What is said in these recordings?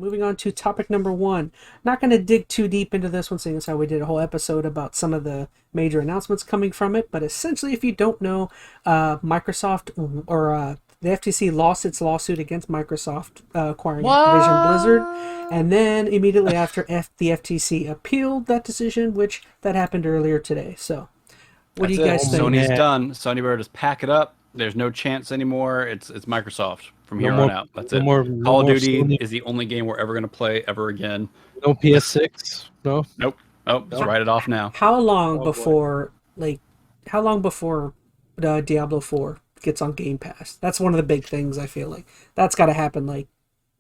moving on to topic number one. Not going to dig too deep into this one, seeing as how we did a whole episode about some of the major announcements coming from it. But essentially, if you don't know, Microsoft or the FTC lost its lawsuit against Microsoft acquiring Activision Blizzard, and then immediately after, the FTC appealed that decision, which that happened earlier today. So, what do you guys think? Sony's done. Sony better just pack it up. There's no chance anymore. It's Microsoft from here on out. That's it. Call of Duty is the only game we're ever going to play ever again. No PS6. No. Nope. Oh, just write it off now. How long before Diablo 4 gets on Game Pass? That's one of the big things. I feel like that's got to happen like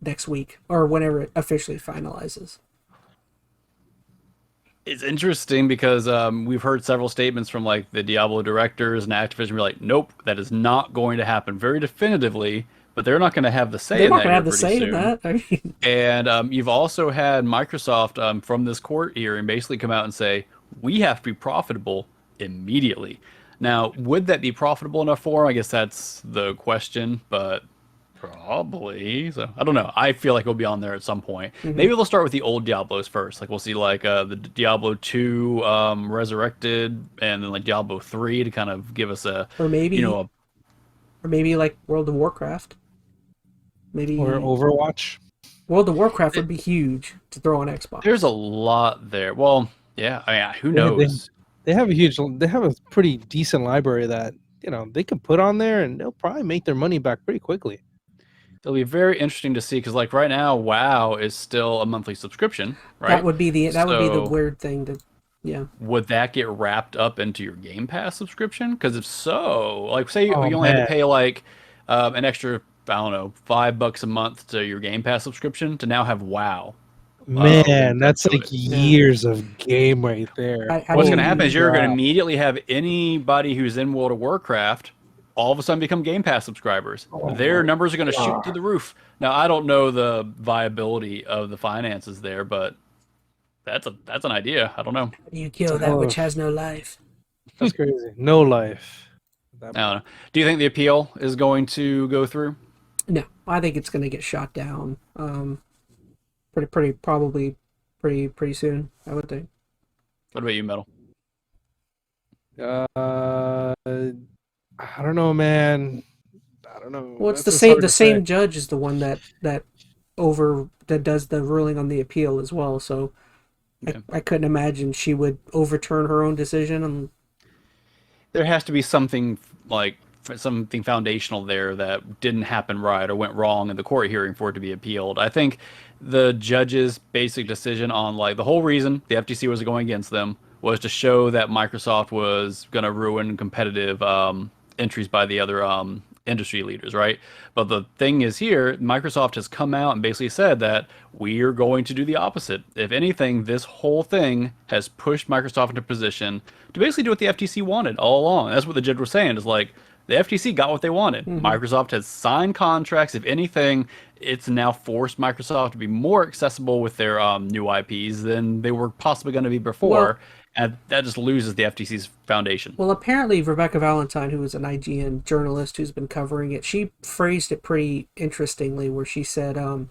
next week or whenever it officially finalizes. It's interesting because we've heard several statements from like the Diablo directors and Activision be like, nope, that is not going to happen very definitively, but they're not going to have the say in that. They're not going to have the say in that. I mean... And you've also had Microsoft from this court hearing basically come out and say, we have to be profitable immediately. Now, would that be profitable enough for them? I guess that's the question, but probably. So I don't know. I feel like it'll be on there at some point. Mm-hmm. Maybe they'll start with the old Diablos first. Like we'll see like the Diablo 2 Resurrected, and then like Diablo 3 to kind of give us a or maybe like World of Warcraft. Maybe or Overwatch. World of Warcraft would be huge to throw on Xbox. There's a lot there. Well, yeah. I mean, who knows? They have a pretty decent library that they can put on there, and they'll probably make their money back pretty quickly. It'll be very interesting to see because, like, right now, WoW is still a monthly subscription, right? That would be the weird thing to, yeah. Would that get wrapped up into your Game Pass subscription? Because if so, like, say you only had to pay like an extra, I don't know, $5 a month to your Game Pass subscription to now have WoW. Man, that's like years of game right there. What's going to happen is you're going to immediately have anybody who's in World of Warcraft all of a sudden become Game Pass subscribers. Their numbers are going to shoot through the roof. Now, I don't know the viability of the finances there, but that's an idea. I don't know. You kill that which has no life. That's crazy. No life. I don't know. Do you think the appeal is going to go through? No, I think it's going to get shot down. Probably pretty soon, I would think. What about you, Metal? I don't know, man. I don't know. Well, it's the same judge is the one that does the ruling on the appeal as well. So I couldn't imagine she would overturn her own decision. And there has to be something foundational there that didn't happen right or went wrong in the court hearing for it to be appealed. I think the judge's basic decision on like the whole reason the FTC was going against them was to show that Microsoft was going to ruin competitive entries by the other industry leaders, right? But the thing is here, Microsoft has come out and basically said that we are going to do the opposite. If anything, this whole thing has pushed Microsoft into a position to basically do what the FTC wanted all along. That's what the judge was saying, is like, the FTC got what they wanted. Mm-hmm. Microsoft has signed contracts. If anything, it's now forced Microsoft to be more accessible with their new IPs than they were possibly going to be before. Well, and that just loses the FTC's foundation. Well, apparently Rebecca Valentine, who is an IGN journalist who's been covering it, she phrased it pretty interestingly, where she said one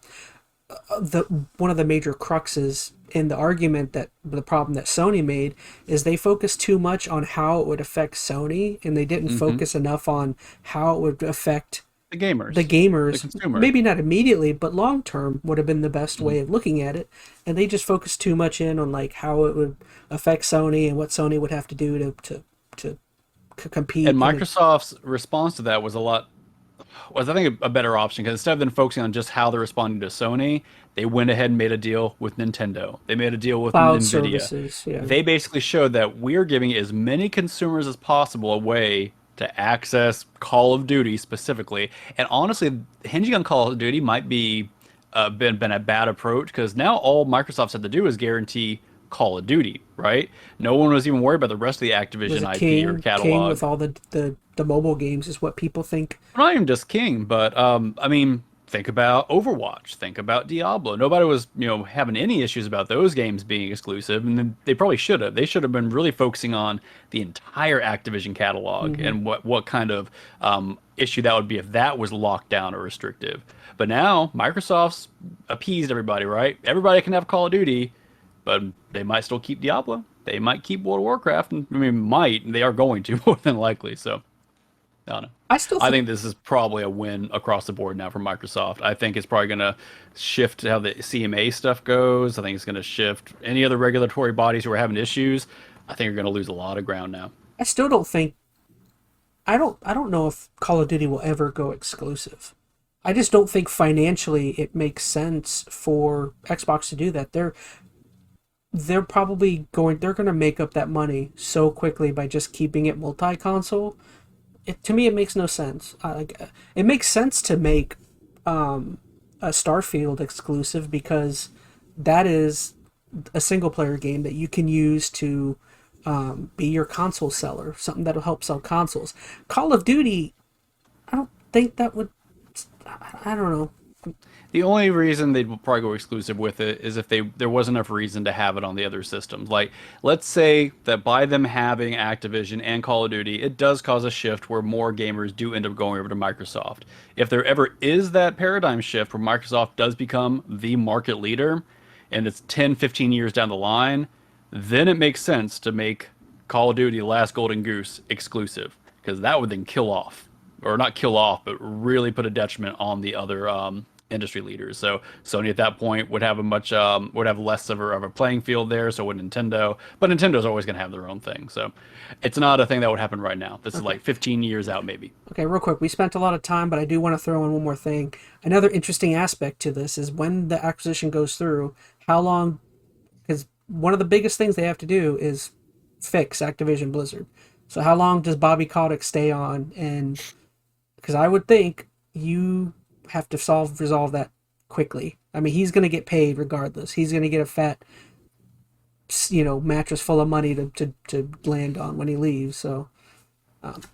of the major cruxes in the argument, that the problem that Sony made, is they focused too much on how it would affect Sony, and they didn't focus enough on how it would affect the gamers, the consumer. Maybe not immediately, but long term would have been the best way of looking at it. And they just focused too much in on like how it would affect Sony and what Sony would have to do to compete. And Microsoft's response to that was I think a better option, because instead of them focusing on just how they're responding to Sony, they went ahead and made a deal with Nintendo. They made a deal with Cloud Nvidia. Services, yeah. They basically showed that we're giving as many consumers as possible a way to access Call of Duty specifically. And honestly, hinging on Call of Duty might be been a bad approach, because now all Microsoft's had to do is guarantee Call of Duty, right? No one was even worried about the rest of the Activision IP or catalog. King with all the mobile games is what people think. Not even just King, but I mean, think about Overwatch, think about Diablo. Nobody was, having any issues about those games being exclusive, and then they probably should have. They should have been really focusing on the entire Activision catalog and what kind of issue that would be if that was locked down or restrictive. But now Microsoft's appeased everybody, right? Everybody can have Call of Duty, but they might still keep Diablo. They might keep World of Warcraft, and they are going to more than likely. So I don't know. I think this is probably a win across the board now for Microsoft. I think it's probably going to shift how the CMA stuff goes. I think it's going to shift any other regulatory bodies who are having issues. I think you're going to lose a lot of ground now. I still don't think. I don't know if Call of Duty will ever go exclusive. I just don't think financially it makes sense for Xbox to do that. They're probably going to make up that money so quickly by just keeping it multi-console. To me, it makes no sense. It makes sense to make a Starfield exclusive because that is a single-player game that you can use to be your console seller, something that'll help sell consoles. Call of Duty, I don't think that would. I don't know. The only reason they'd probably go exclusive with it is if there wasn't enough reason to have it on the other systems. Like, let's say that by them having Activision and Call of Duty, it does cause a shift where more gamers do end up going over to Microsoft. If there ever is that paradigm shift where Microsoft does become the market leader, and it's 10, 15 years down the line, then it makes sense to make Call of Duty Last Golden Goose exclusive, because that would then kill off, or not kill off, but really put a detriment on the other industry leaders. So Sony at that point would have less of a playing field there. So would Nintendo, but Nintendo's always going to have their own thing. So it's not a thing that would happen right now. This is like 15 years out, maybe. Okay, real quick. We spent a lot of time, but I do want to throw in one more thing. Another interesting aspect to this is when the acquisition goes through, how long, because one of the biggest things they have to do is fix Activision Blizzard. So how long does Bobby Kotick stay on? And because I would think you have to resolve that quickly. I mean, he's going to get paid regardless. He's going to get a fat, mattress full of money to land on when he leaves. So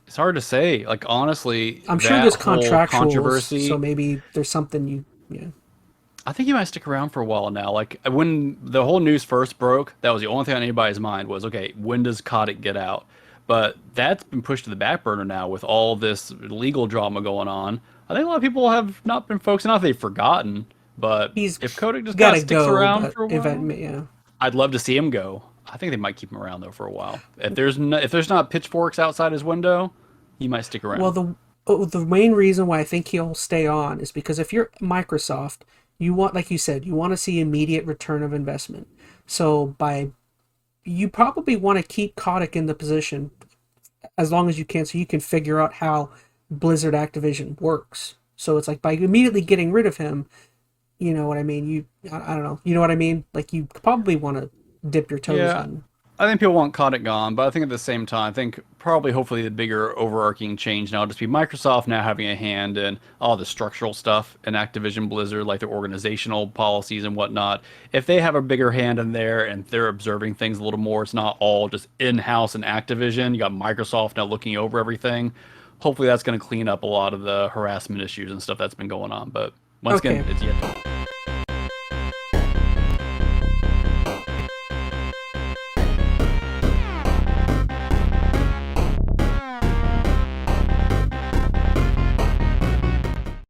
it's hard to say. Like, honestly, I'm sure there's contractual controversy. So maybe there's something I think he might stick around for a while now. Like, when the whole news first broke, that was the only thing on anybody's mind was, okay, when does Kotick get out? But that's been pushed to the back burner now with all this legal drama going on. I think a lot of people have not been focusing on it. They've forgotten. But if Kotick just sticks around for a while, I'd love to see him go. I think they might keep him around, though, for a while. If there's not pitchforks outside his window, he might stick around. Well, the main reason why I think he'll stay on is because if you're Microsoft, you want, like you said, you want to see immediate return of investment. So you probably want to keep Kotick in the position as long as you can, so you can figure out how Blizzard Activision works. So it's like by immediately getting rid of him, you know what I mean? I don't know. You know what I mean? Like, you probably want to dip your toes in. I think people want Kotick gone, but I think at the same time, I think probably hopefully the bigger overarching change now will just be Microsoft now having a hand in all the structural stuff in Activision Blizzard, like their organizational policies and whatnot. If they have a bigger hand in there and they're observing things a little more, it's not all just in-house in Activision. You got Microsoft now looking over everything. Hopefully that's going to clean up a lot of the harassment issues and stuff that's been going on. But once again, it's yet to...